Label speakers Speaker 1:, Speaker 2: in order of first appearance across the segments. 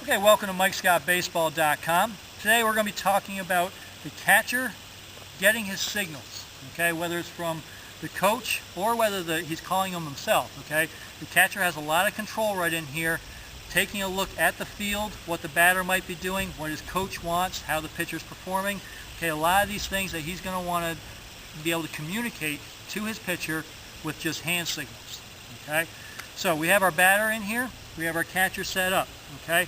Speaker 1: Okay, welcome to MikeScottBaseball.com. Today we're going to be talking about the catcher getting his signals, okay, whether it's from the coach or whether he's calling them himself, okay. The catcher has a lot of control right in here, taking a look at the field, what the batter might be doing, what his coach wants, how the pitcher's performing, okay, a lot of these things that he's going to want to be able to communicate to his pitcher with just hand signals, okay. So we have our batter in here, we have our catcher set up, okay.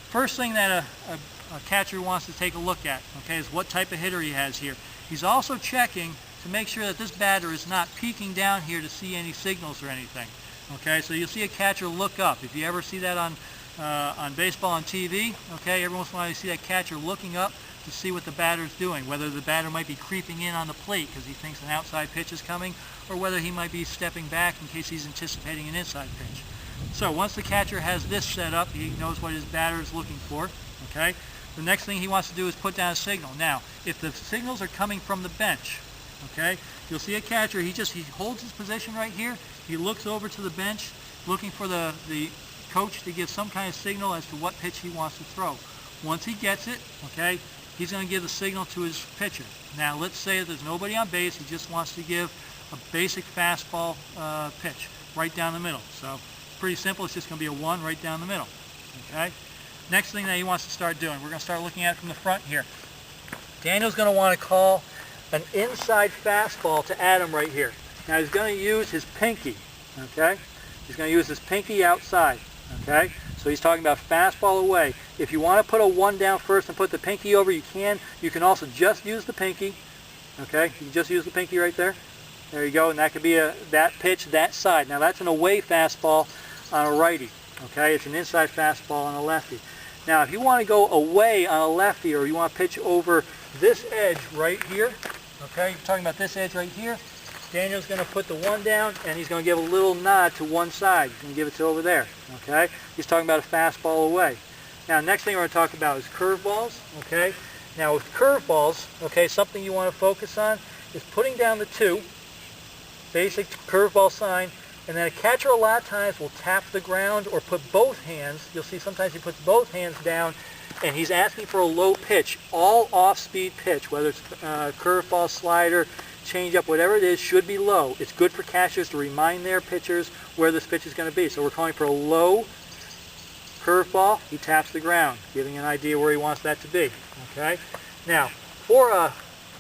Speaker 1: First thing that a catcher wants to take a look at, okay, is what type of hitter he has here. He's also checking to make sure that this batter is not peeking down here to see any signals or anything, okay. So you'll see a catcher look up. If you ever see that on baseball on TV, okay, every once in a while you see that catcher looking up to see what the batter's doing, whether the batter might be creeping in on the plate because he thinks an outside pitch is coming, or whether he might be stepping back in case he's anticipating an inside pitch. So once the catcher has this set up, he knows what his batter is looking for, okay? The next thing he wants to do is put down a signal. Now, if the signals are coming from the bench, okay, you'll see a catcher, he holds his position right here, he looks over to the bench, looking for the coach to give some kind of signal as to what pitch he wants to throw. Once he gets it, okay, he's going to give the signal to his pitcher. Now, let's say that there's nobody on base, he just wants to give a basic fastball pitch right down the middle. So, pretty simple, it's just going to be a one right down the middle, okay? Next thing that he wants to start doing, we're going to start looking at it from the front here. Daniel's going to want to call an inside fastball to Adam right here. Now he's going to use his pinky, okay? He's going to use his pinky outside, okay? So he's talking about fastball away. If you want to put a one down first and put the pinky over, you can. You can also just use the pinky, okay? You can just use the pinky right there. There you go, and that could be that pitch, that side. Now that's an away fastball on a righty, okay? It's an inside fastball on a lefty. Now if you want to go away on a lefty, or you want to pitch over this edge right here, okay? You're talking about this edge right here. Daniel's going to put the one down, and he's going to give a little nod to one side. He's going to give it to over there, okay? He's talking about a fastball away. Now next thing we're going to talk about is curveballs, okay? Now with curveballs, okay, something you want to focus on is putting down the two, basic curveball sign, and then a catcher a lot of times will tap the ground or put both hands. You'll see sometimes he puts both hands down and he's asking for a low pitch, all off-speed pitch, whether it's curveball, slider, changeup, whatever it is, should be low. It's good for catchers to remind their pitchers where this pitch is going to be. So we're calling for a low curveball. He taps the ground, giving an idea where he wants that to be. Okay. Now, for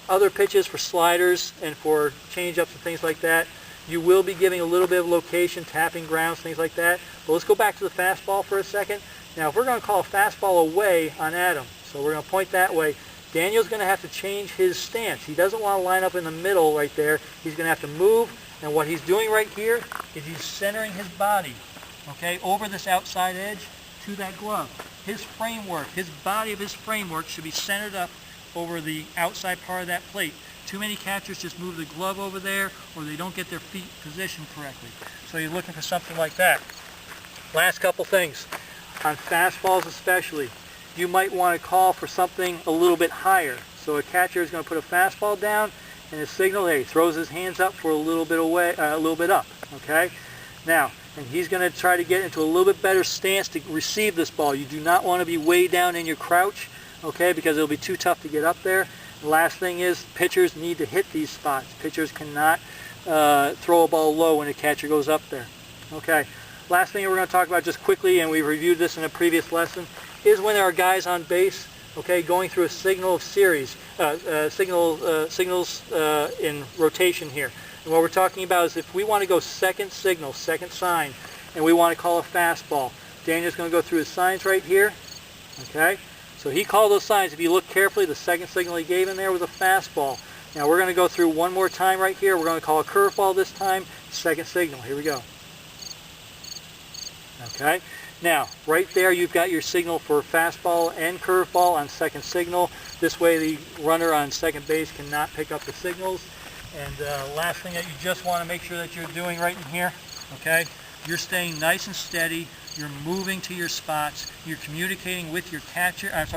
Speaker 1: other pitches, for sliders and for changeups and things like that, you will be giving a little bit of location, tapping grounds, things like that. But let's go back to the fastball for a second. Now, if we're going to call a fastball away on Adam, so we're going to point that way, Daniel's going to have to change his stance. He doesn't want to line up in the middle right there. He's going to have to move, and what he's doing right here is he's centering his body, okay, over this outside edge to that glove. His framework, his body of his framework should be centered up over the outside part of that plate. Too many catchers just move the glove over there, or they don't get their feet positioned correctly. So you're looking for something like that. Last couple things. On fastballs especially, you might want to call for something a little bit higher. So a catcher is going to put a fastball down, and his signal there, he throws his hands up for a little bit away, a little bit up. Okay. Now, and he's going to try to get into a little bit better stance to receive this ball. You do not want to be way down in your crouch, okay, because it'll be too tough to get up there. The last thing is pitchers need to hit these spots. Pitchers cannot throw a ball low when a catcher goes up there. Okay. Last thing we're going to talk about just quickly, and we've reviewed this in a previous lesson, is when there are guys on base, okay, going through a signal of series, signals in rotation here. And what we're talking about is if we want to go second signal, second sign, and we want to call a fastball, Daniel's going to go through his signs right here, okay? So he called those signs. If you look carefully, the second signal he gave in there was a fastball. Now we're going to go through one more time right here. We're going to call a curveball this time, second signal. Here we go. Okay. Now, right there you've got your signal for fastball and curveball on second signal. This way the runner on second base cannot pick up the signals. And last thing that you just want to make sure that you're doing right in here, okay, you're staying nice and steady. You're moving to your spots. You're communicating with your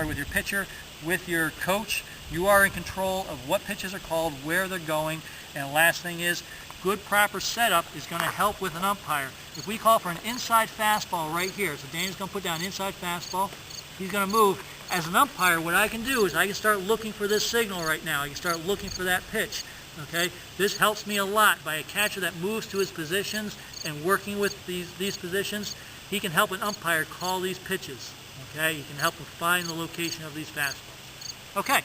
Speaker 1: with your pitcher, with your coach. You are in control of what pitches are called, where they're going. And the last thing is, good proper setup is going to help with an umpire. If we call for an inside fastball right here, so Danny's going to put down inside fastball, he's going to move. As an umpire, what I can do is I can start looking for this signal right now. I can start looking for that pitch. Okay, this helps me a lot. By a catcher that moves to his positions and working with these positions, he can help an umpire call these pitches. Okay, he can help him find the location of these fastballs. Okay,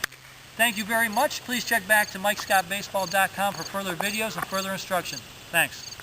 Speaker 1: thank you very much. Please check back to MikeScottBaseball.com for further videos and further instruction. Thanks.